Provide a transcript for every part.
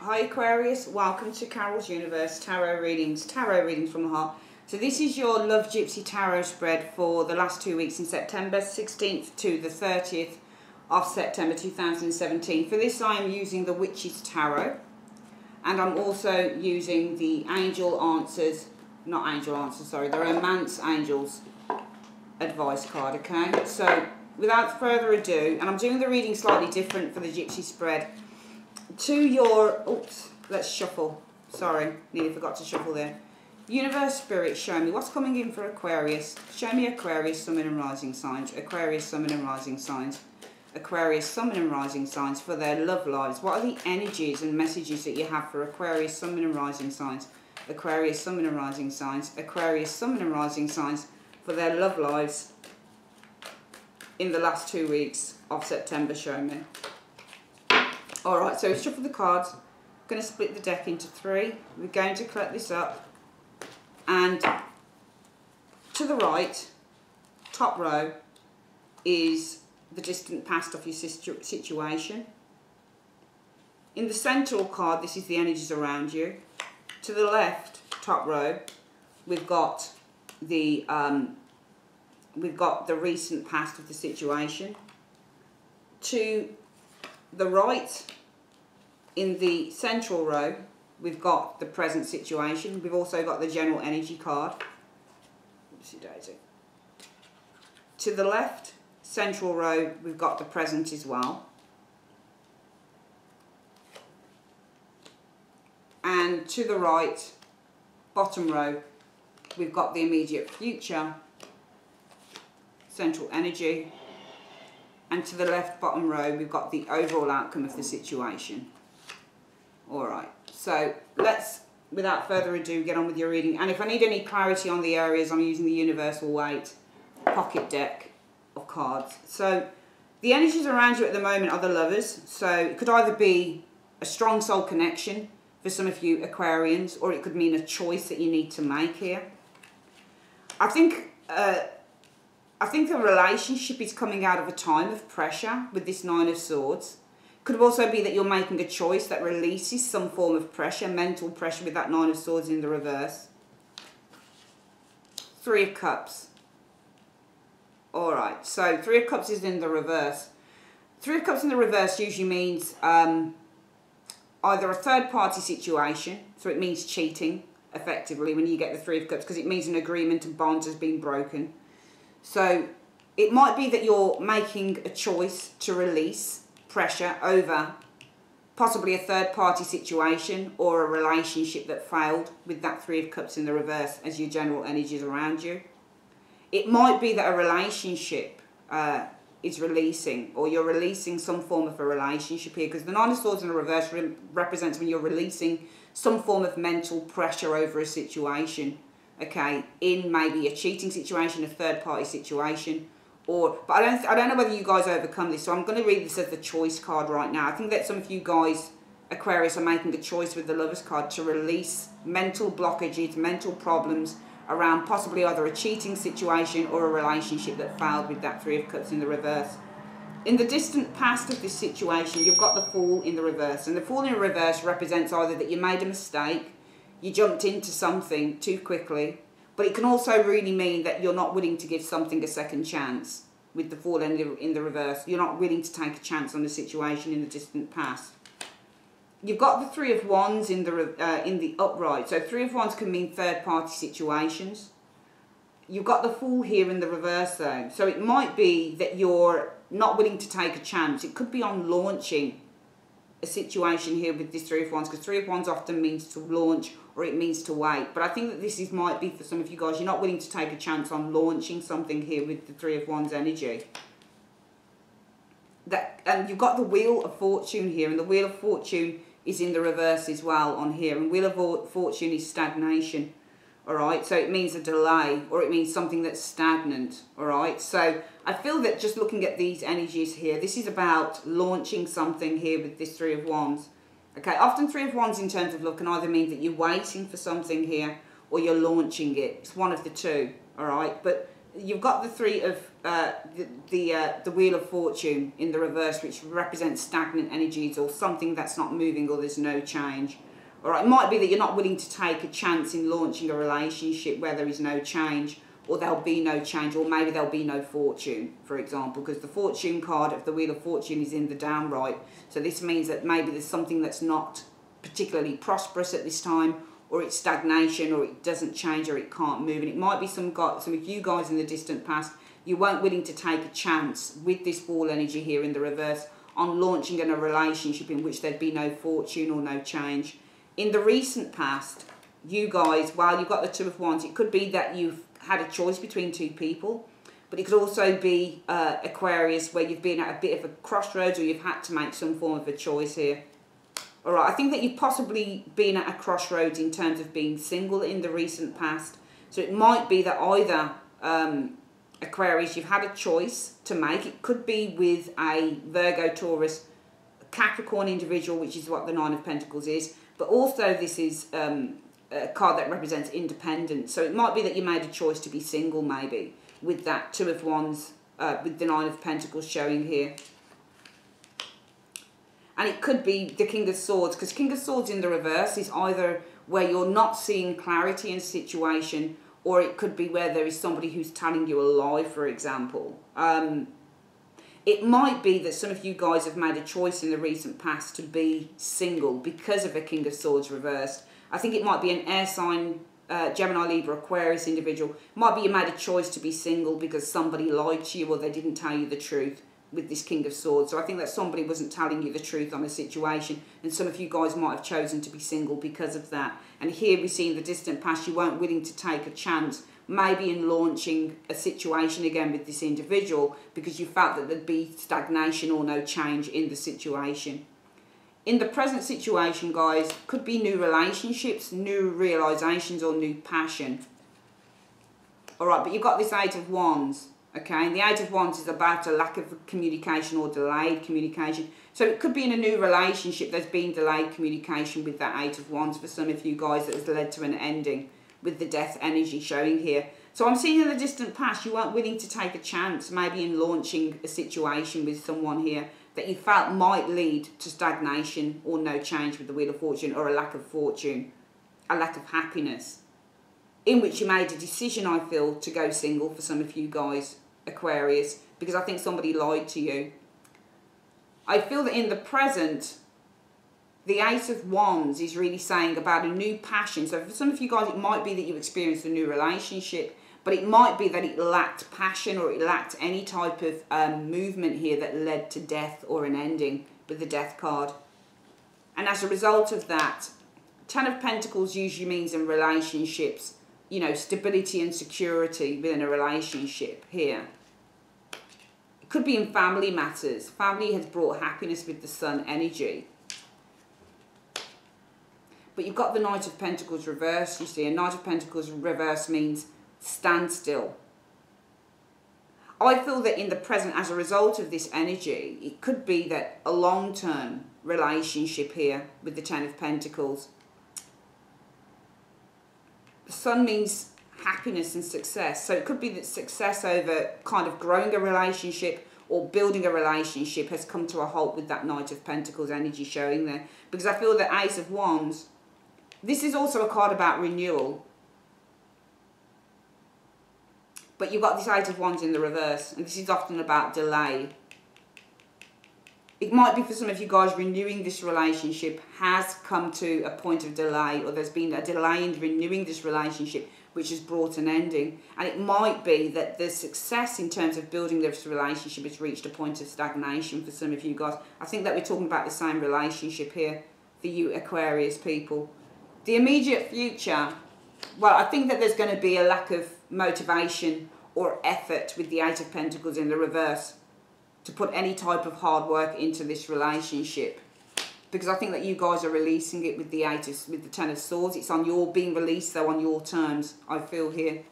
Hi Aquarius, welcome to Carol's Universe Tarot Readings from the heart. So this is your Love Gypsy Tarot spread for the last 2 weeks in September, 16th to the 30th of September 2017. For this I am using the Witch's Tarot, and I'm also using the the Romance Angels advice card, okay? So without further ado, and I'm doing the reading slightly different for the Gypsy spread. To your, oops, let's shuffle. Sorry, nearly forgot to shuffle there. Universe Spirit, show me what's coming in for Aquarius. Show me Aquarius, Sun, Moon and Rising signs. Aquarius, Sun, Moon and Rising signs. Aquarius, Sun, Moon and Rising signs for their love lives. What are the energies and messages that you have for Aquarius, Sun, Moon and Rising signs? Aquarius, Sun, Moon and Rising signs. Aquarius, Sun, Moon and Rising signs for their love lives in the last 2 weeks of September. Show me. Alright, so shuffle the cards. I'm going to split the deck into 3. We're going to collect this up. And to the right, top row, is the distant past of your situation. In the central card, this is the energies around you. To the left, top row, we've got the recent past of the situation. To the right, in the central row, we've got the present situation. We've also got the general energy card. Oopsie daisy. To the left, central row, we've got the present as well. And to the right, bottom row, we've got the immediate future, central energy. And to the left bottom row, we've got the overall outcome of the situation. Alright, so let's, without further ado, get on with your reading. And if I need any clarity on the areas, I'm using the Universal Weight pocket deck of cards. So the energies around you at the moment are the Lovers. So it could either be a strong soul connection for some of you Aquarians, or it could mean a choice that you need to make here. I think the relationship is coming out of a time of pressure with this Nine of Swords. Could also be that you're making a choice that releases some form of pressure, mental pressure, with that Nine of Swords in the reverse. Three of Cups. Alright, so Three of Cups is in the reverse. Three of Cups in the reverse usually means either a third party situation, so it means cheating, effectively, when you get the Three of Cups, because it means an agreement and bond has been broken. So it might be that you're making a choice to release pressure over possibly a third party situation or a relationship that failed with that Three of Cups in the reverse as your general energies around you. It might be that a relationship is releasing, or you're releasing some form of a relationship here, because the Nine of Swords in the reverse represents when you're releasing some form of mental pressure over a situation, okay, in maybe a cheating situation, a third party situation. But I don't know whether you guys overcome this, so I'm going to read this as the choice card right now. I think that some of you guys, Aquarius, are making a choice with the Lovers card to release mental blockages, mental problems around possibly either a cheating situation or a relationship that failed with that Three of Cups in the reverse. In the distant past of this situation, you've got the Fool in the reverse, and the Fool in the reverse represents either that you made a mistake, you jumped into something too quickly, but it can also really mean that you're not willing to give something a second chance with the Fool in the reverse. You're not willing to take a chance on the situation in the distant past. You've got the Three of Wands in the upright. So Three of Wands can mean third-party situations. You've got the Fool here in the reverse though. So it might be that you're not willing to take a chance. It could be on launching a situation here with this Three of Wands, because Three of Wands often means to launch or it means to wait. But I think that this might be for some of you guys, you're not willing to take a chance on launching something here with the Three of Wands energy. And you've got the Wheel of Fortune here, and the Wheel of Fortune is in the reverse as well on here. And Wheel of Fortune is stagnation, alright? So it means a delay, or it means something that's stagnant, alright? So I feel that just looking at these energies here, this is about launching something here with this Three of Wands. Okay, often Three of Wands in terms of love can either mean that you're waiting for something here or you're launching it. It's one of the two, alright? But you've got the three of the Wheel of Fortune in the reverse, which represents stagnant energies or something that's not moving or there's no change. All right, it might be that you're not willing to take a chance in launching a relationship where there is no change, or there'll be no change, or maybe there'll be no fortune, for example, because the Fortune card of the Wheel of Fortune is in the downright. So this means that maybe there's something that's not particularly prosperous at this time, or it's stagnation, or it doesn't change, or it can't move. And it might be some of you guys in the distant past, you weren't willing to take a chance with this ball energy here in the reverse on launching in a relationship in which there'd be no fortune or no change. In the recent past, you guys, while you've got the Two of Wands, it could be that you've had a choice between two people, but it could also be Aquarius, where you've been at a bit of a crossroads, or you've had to make some form of a choice here. All right, I think that you've possibly been at a crossroads in terms of being single in the recent past. So it might be that either Aquarius, you've had a choice to make. It could be with a Virgo, Taurus, Capricorn individual, which is what the Nine of Pentacles is. But also this is a card that represents independence. So it might be that you made a choice to be single, maybe, with that Two of Wands, with the Nine of Pentacles showing here. And it could be the King of Swords, because King of Swords in the reverse is either where you're not seeing clarity in a situation, or it could be where there is somebody who's telling you a lie, for example. It might be that some of you guys have made a choice in the recent past to be single because of a King of Swords reversed. I think it might be an air sign, Gemini, Libra, Aquarius individual. It might be you made a choice to be single because somebody lied to you, or they didn't tell you the truth with this King of Swords. So I think that somebody wasn't telling you the truth on a situation, and some of you guys might have chosen to be single because of that. And here we see in the distant past, you weren't willing to take a chance, maybe in launching a situation again with this individual, because you felt that there'd be stagnation or no change in the situation. In the present situation, guys, could be new relationships, new realizations, or new passion. All right, but you've got this Eight of Wands. Okay, and the Eight of Wands is about a lack of communication or delayed communication. So it could be in a new relationship there's been delayed communication with that Eight of Wands for some of you guys, that has led to an ending with the Death energy showing here. So I'm seeing in the distant past, you weren't willing to take a chance maybe in launching a situation with someone here that you felt might lead to stagnation or no change with the Wheel of Fortune, or a lack of fortune, a lack of happiness, in which you made a decision, I feel, to go single for some of you guys, Aquarius, because I think somebody lied to you. I feel that in the present, the Ace of Wands is really saying about a new passion. So for some of you guys, it might be that you experienced a new relationship, but it might be that it lacked passion, or it lacked any type of movement here that led to death or an ending with the Death card. And as a result of that, Ten of Pentacles usually means in relationships, you know, stability and security within a relationship here. It could be in family matters. Family has brought happiness with the Sun energy. But you've got the Knight of Pentacles reversed, you see. A Knight of Pentacles reverse means standstill. I feel that in the present, as a result of this energy, it could be that a long-term relationship here with the Ten of Pentacles. The Sun means happiness and success. So it could be that success over kind of growing a relationship or building a relationship has come to a halt with that Knight of Pentacles energy showing there. Because I feel that Ace of Wands, this is also a card about renewal. But you've got this Eight of Wands in the reverse, and this is often about delay. It might be for some of you guys, renewing this relationship has come to a point of delay, or there's been a delay in renewing this relationship, which has brought an ending. And it might be that the success in terms of building this relationship has reached a point of stagnation for some of you guys. I think that we're talking about the same relationship here for you Aquarius people. The immediate future, well, I think that there's going to be a lack of motivation or effort with the Eight of Pentacles in the reverse to put any type of hard work into this relationship, because I think that you guys are releasing it with the Ten of Swords. It's on your being released though, on your terms, I feel here.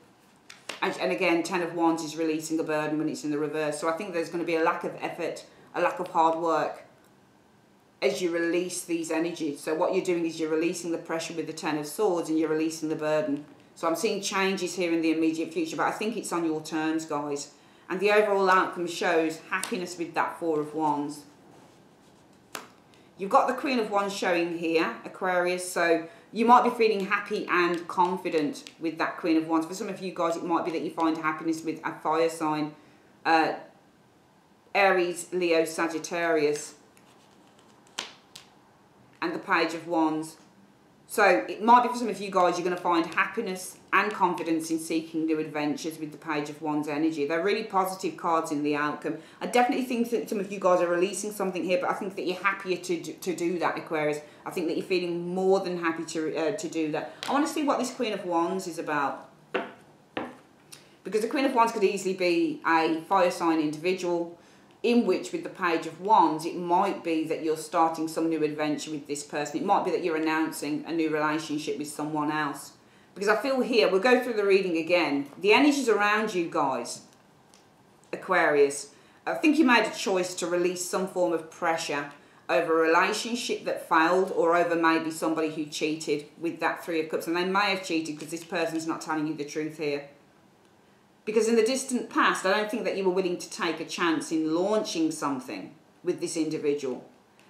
And again, Ten of Wands is releasing a burden when it's in the reverse. So I think there's going to be a lack of effort, a lack of hard work as you release these energies. So what you're doing is you're releasing the pressure with the Ten of Swords, and you're releasing the burden So I'm seeing changes here in the immediate future, but I think it's on your terms, guys. And the overall outcome shows happiness with that Four of Wands. You've got the Queen of Wands showing here, Aquarius, so you might be feeling happy and confident with that Queen of Wands. For some of you guys, it might be that you find happiness with a fire sign, Aries, Leo, Sagittarius, and the Page of Wands. So it might be for some of you guys, you're going to find happiness and confidence in seeking new adventures with the Page of Wands energy. They're really positive cards in the outcome. I definitely think that some of you guys are releasing something here, but I think that you're happier to do that, Aquarius. I think that you're feeling more than happy to do that. I want to see what this Queen of Wands is about. Because the Queen of Wands could easily be a fire sign individual, in which with the Page of Wands, it might be that you're starting some new adventure with this person. It might be that you're announcing a new relationship with someone else. Because I feel here, we'll go through the reading again, the energies around you guys, Aquarius, I think you made a choice to release some form of pressure over a relationship that failed, or over maybe somebody who cheated with that Three of Cups. And they may have cheated because this person's not telling you the truth here. Because in the distant past, I don't think that you were willing to take a chance in launching something with this individual.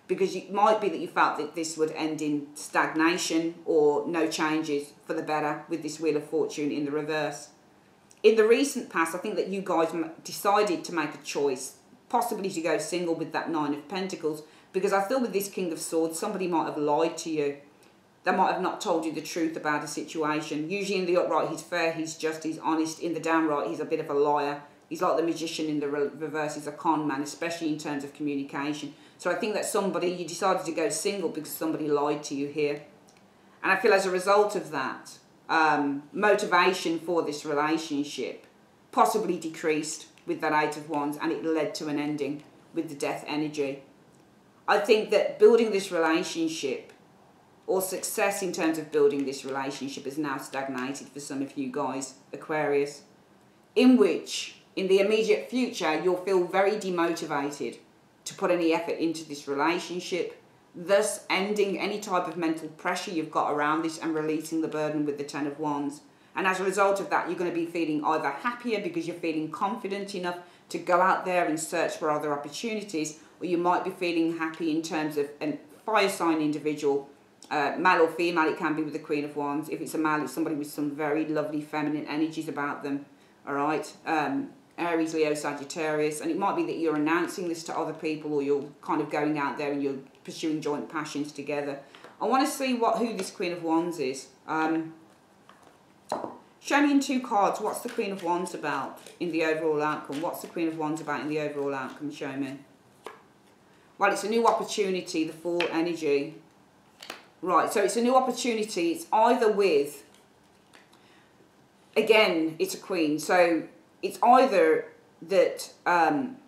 Because it might be that you felt that this would end in stagnation or no changes for the better with this Wheel of Fortune in the reverse. In the recent past, I think that you guys decided to make a choice, possibly to go single with that Nine of Pentacles. Because I feel with this King of Swords, somebody might have lied to you. They might have not told you the truth about a situation. Usually in the upright, he's fair, he's just, he's honest. In the downright, he's a bit of a liar. He's like the magician in the reverse. He's a con man, especially in terms of communication. So I think that somebody, you decided to go single because somebody lied to you here. And I feel as a result of that, motivation for this relationship possibly decreased with that Eight of Wands, and it led to an ending with the Death energy. I think that building this relationship, or success in terms of building this relationship, is now stagnated for some of you guys, Aquarius, in which in the immediate future you'll feel very demotivated to put any effort into this relationship, thus ending any type of mental pressure you've got around this and releasing the burden with the Ten of Wands. And as a result of that, you're going to be feeling either happier because you're feeling confident enough to go out there and search for other opportunities, or you might be feeling happy in terms of a fire sign individual, male or female. It can be with the Queen of Wands. If it's a male, it's somebody with some very lovely feminine energies about them. All right, Aries, Leo, Sagittarius, and it might be that you're announcing this to other people, or you're kind of going out there and you're pursuing joint passions together. I want to see who this Queen of Wands is. Show me in two cards, what's the Queen of Wands about in the overall outcome? What's the Queen of Wands about in the overall outcome? Show me. Well, it's a new opportunity, the Fool energy. Right, so it's a new opportunity. It's either with, again, it's a Queen. So it's either that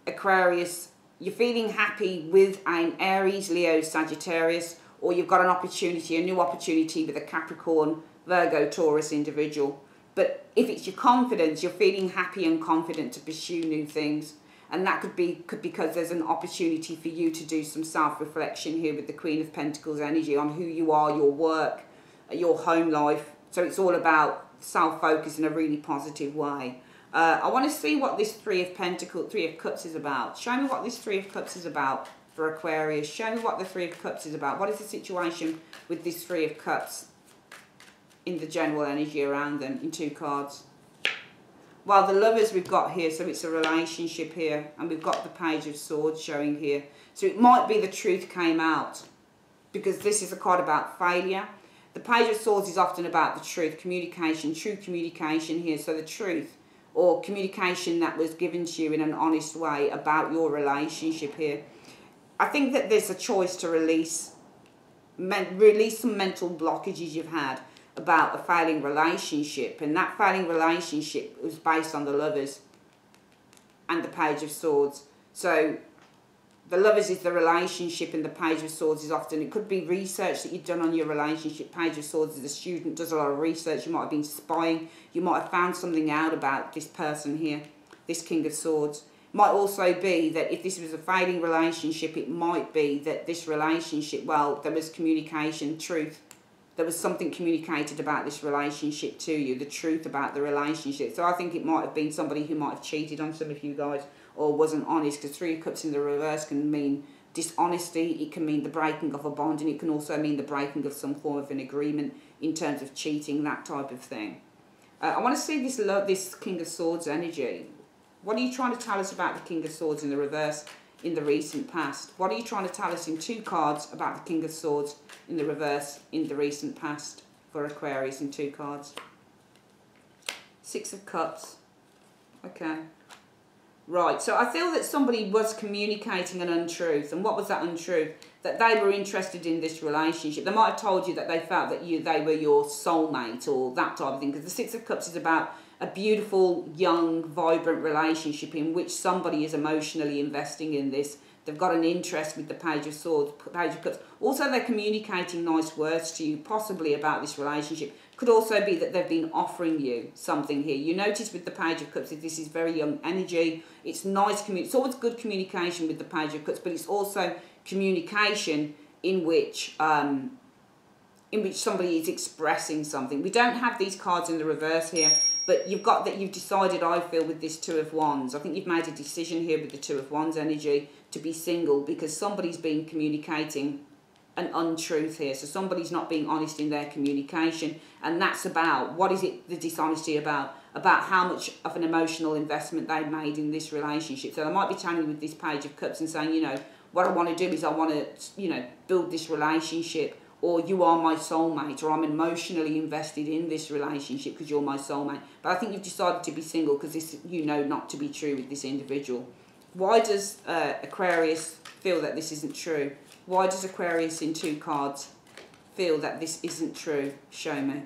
Aquarius, you're feeling happy with an Aries, Leo, Sagittarius, or you've got an opportunity, a new opportunity with a Capricorn, Virgo, Taurus individual. But if it's your confidence, you're feeling happy and confident to pursue new things. And that could be because there's an opportunity for you to do some self-reflection here with the Queen of Pentacles energy on who you are, your work, your home life. So it's all about self-focus in a really positive way. I want to see what this Three of Cups is about. Show me what this Three of Cups is about for Aquarius. Show me what the Three of Cups is about. What is the situation with this Three of Cups in the general energy around them in two cards? Well, the Lovers we've got here, so it's a relationship here, and we've got the Page of Swords showing here. So it might be the truth came out, because this is a card about failure. The Page of Swords is often about the truth, communication, true communication here. So the truth, or communication that was given to you in an honest way about your relationship here. I think that there's a choice to release some mental blockages you've had about a failing relationship, and that failing relationship was based on the Lovers and the Page of Swords. So the Lovers is the relationship, and the Page of Swords is often, it could be research that you've done on your relationship. Page of Swords is a student, does a lot of research. You might have been spying, you might have found something out about this person here, this King of Swords. It might also be that if this was a failing relationship, it might be that this relationship, well, there was communication, truth, there was something communicated about this relationship to you, the truth about the relationship. So I think it might have been somebody who might have cheated on some of you guys or wasn't honest, because 3 of Cups in the reverse can mean dishonesty, it can mean the breaking of a bond, and it can also mean the breaking of some form of an agreement in terms of cheating, that type of thing. I want to see this King of Swords energy. What are you trying to tell us about the King of Swords in the reverse in the recent past? What are you trying to tell us in 2 cards about the King of Swords in the reverse in the recent past for Aquarius in 2 cards? 6 of Cups. Okay. Right, so I feel that somebody was communicating an untruth. And what was that untruth? That they were interested in this relationship. They might have told you that they felt that they were your soulmate or that type of thing. Because the 6 of Cups is about a beautiful, young, vibrant relationship in which somebody is emotionally investing in this. They've got an interest with the Page of Swords, Page of Cups. Also, they're communicating nice words to you, possibly about this relationship. Could also be that they've been offering you something here. You notice with the Page of Cups that this is very young energy. It's nice, it's always good communication with the Page of Cups, but it's also communication in which somebody is expressing something. We don't have these cards in the reverse here, but you've decided, I feel, with this 2 of Wands. I think you've made a decision here with the 2 of Wands energy to be single, because somebody's been communicating an untruth here. So somebody's not being honest in their communication, and that's about, what is it, the dishonesty about how much of an emotional investment they've made in this relationship. So they might be telling you with this Page of Cups and saying, you know, what I want to do is I want to, you know, build this relationship, or you are my soulmate, or I'm emotionally invested in this relationship because you're my soulmate. But I think you've decided to be single because this, you know, not to be true with this individual. Why does Aquarius feel that this isn't true? Why does Aquarius in 2 cards feel that this isn't true? Show me.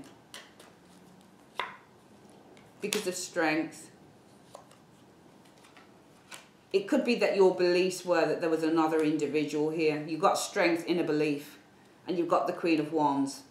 Because of strength. It could be that your beliefs were that there was another individual here. You've got strength in a belief, and you've got the Queen of Wands.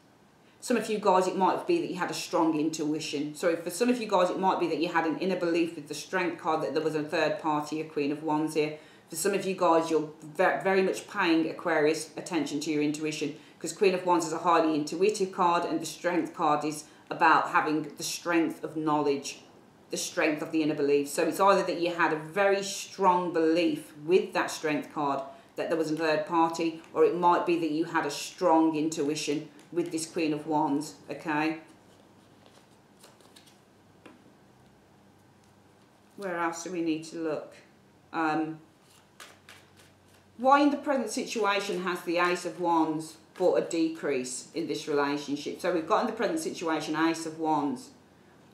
Some of you guys, it might be that you had a strong intuition. So for some of you guys, it might be that you had an inner belief with the Strength card that there was a third party, a Queen of Wands here. For some of you guys, you're very much paying, Aquarius, attention to your intuition, because Queen of Wands is a highly intuitive card, and the Strength card is about having the strength of knowledge, the strength of the inner belief. So it's either that you had a very strong belief with that Strength card that there was a third party, or it might be that you had a strong intuition with this Queen of Wands, okay? Where else do we need to look? Why in the present situation has the Ace of Wands brought a decrease in this relationship? So we've got in the present situation Ace of Wands.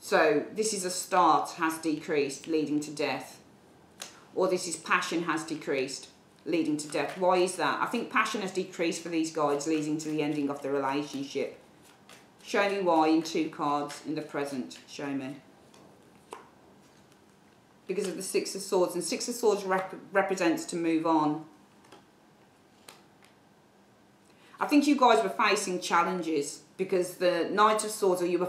So this is a start, has decreased, leading to death. Or this is passion has decreased, leading to death. Why is that? I think passion has decreased for these guys, leading to the ending of the relationship. Show me why in 2 cards in the present. Show me. Because of the 6 of Swords. And 6 of Swords represents to move on. I think you guys were facing challenges because the Knight of Swords, or you were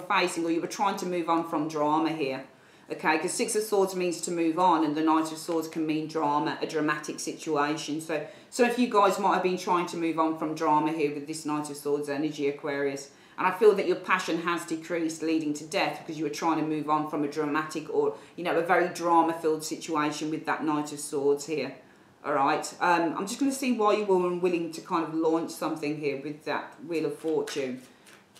trying to move on from drama here. Okay, because 6 of Swords means to move on, and the Knight of Swords can mean drama, a dramatic situation. So some of you guys might have been trying to move on from drama here with this Knight of Swords energy, Aquarius. And I feel that your passion has decreased, leading to death, because you were trying to move on from a dramatic or, you know, a very drama-filled situation with that Knight of Swords here. All right, I'm just going to see why you were unwilling to kind of launch something here with that Wheel of Fortune.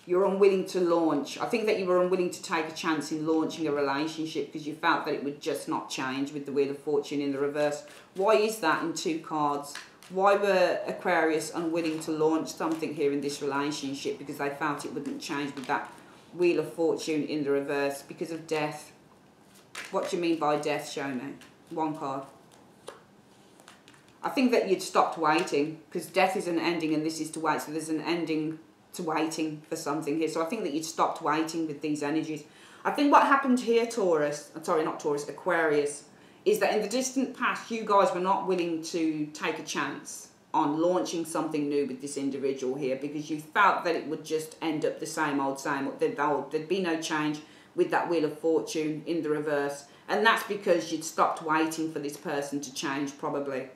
You're unwilling to launch. I think that you were unwilling to take a chance in launching a relationship because you felt that it would just not change with the Wheel of Fortune in the reverse. Why is that in 2 cards? Why were Aquarius unwilling to launch something here in this relationship? Because they felt it wouldn't change with that Wheel of Fortune in the reverse. Because of death. What do you mean by death? Show me. 1 card. I think that you'd stopped waiting, because death is an ending and this is to wait. So there's an ending to waiting for something here. So I think that you'd stopped waiting with these energies. I think what happened here, Aquarius, is that in the distant past, you guys were not willing to take a chance on launching something new with this individual here, because you felt that it would just end up the same old, there'd be no change with that Wheel of Fortune in the reverse. And that's because you'd stopped waiting for this person to change, probably.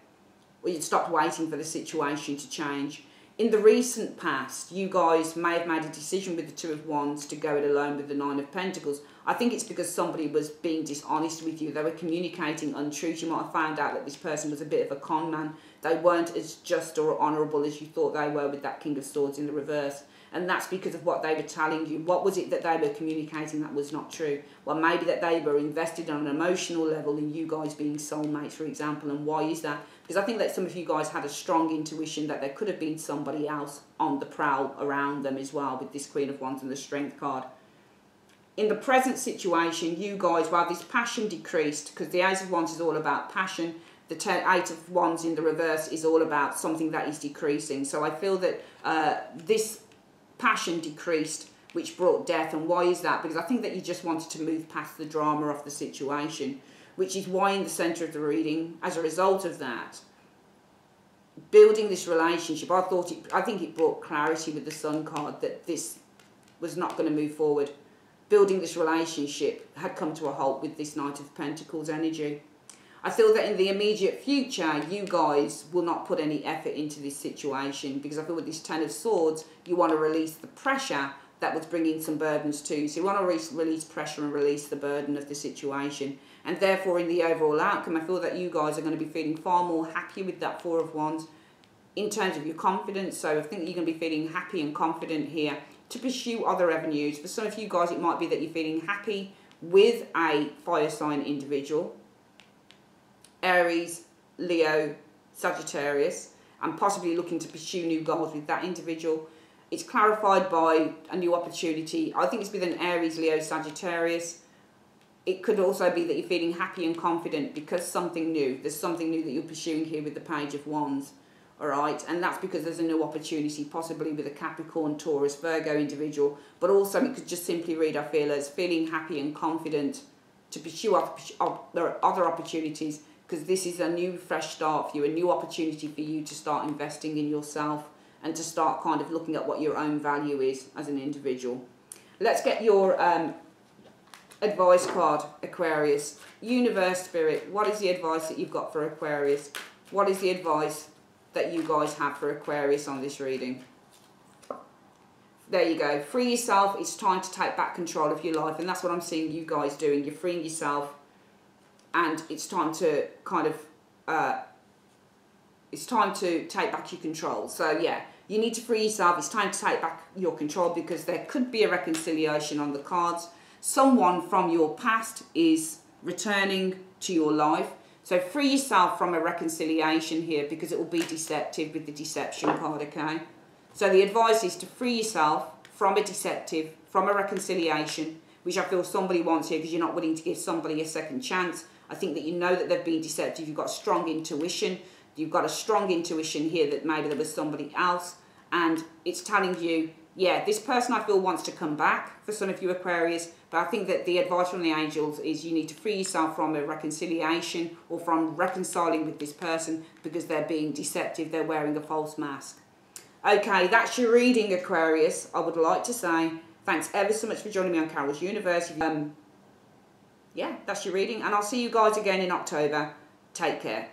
Or you'd stopped waiting for the situation to change. in the recent past, you guys may have made a decision with the Two of Wands to go it alone with the Nine of Pentacles. I think it's because somebody was being dishonest with you. They were communicating untruths. You might have found out that this person was a bit of a con man. They weren't as just or honourable as you thought they were with that King of Swords in the reverse. And that's because of what they were telling you. What was it that they were communicating that was not true? Well, maybe that they were invested on an emotional level in you guys being soulmates, for example. And why is that? Because I think that some of you guys had a strong intuition that there could have been somebody else on the prowl around them as well with this Queen of Wands and the Strength card. In the present situation, you guys, well, this passion decreased, because the Ace of Wands is all about passion. The Eight of Wands in the reverse is all about something that is decreasing. So I feel that this passion decreased, which brought death. And why is that? Because I think that you just wanted to move past the drama of the situation, which is why in the centre of the reading, as a result of that, building this relationship, I think it brought clarity with the Sun card that this was not going to move forward. Building this relationship had come to a halt with this Knight of Pentacles energy. I feel that in the immediate future, you guys will not put any effort into this situation, because I feel with this Ten of Swords, you want to release the pressure that was bringing some burdens too. So you want to release pressure and release the burden of the situation. And therefore, in the overall outcome, I feel that you guys are going to be feeling far more happy with that Four of Wands in terms of your confidence. So I think that you're going to be feeling happy and confident here to pursue other avenues. For some of you guys, it might be that you're feeling happy with a fire sign individual, Aries, Leo, Sagittarius, and possibly looking to pursue new goals with that individual. It's clarified by a new opportunity. I think it's with an Aries, Leo, Sagittarius. It could also be that you're feeling happy and confident because something new. There's something new that you're pursuing here with the Page of Wands. All right, and that's because there's a new opportunity, possibly with a Capricorn, Taurus, Virgo individual. But also it could just simply read, I feel, as feeling happy and confident to pursue other opportunities, because this is a new fresh start for you, a new opportunity for you to start investing in yourself and to start kind of looking at what your own value is as an individual. Let's get your advice card, Aquarius. Universe, Spirit, what is the advice that you've got for Aquarius? What is the advice that you guys have for Aquarius on this reading? There you go. Free yourself. It's time to take back control of your life. And that's what I'm seeing you guys doing. You're freeing yourself. And it's time to kind of, it's time to take back your control. So yeah, you need to free yourself. It's time to take back your control, because there could be a reconciliation on the cards. Someone from your past is returning to your life. So free yourself from a reconciliation here, because it will be deceptive with the deception card, okay? So the advice is to free yourself from a deceptive, from a reconciliation, which I feel somebody wants here, because you're not willing to give somebody a second chance. I think that you know that they've been deceptive. You've got strong intuition. You've got a strong intuition here that maybe there was somebody else. And it's telling you, yeah, this person I feel wants to come back for some of you Aquarius. But I think that the advice from the angels is you need to free yourself from a reconciliation or from reconciling with this person, because they're being deceptive. They're wearing a false mask. Okay, that's your reading, Aquarius. I would like to say thanks ever so much for joining me on Carol's Universe. Yeah, that's your reading, and I'll see you guys again in October. Take care.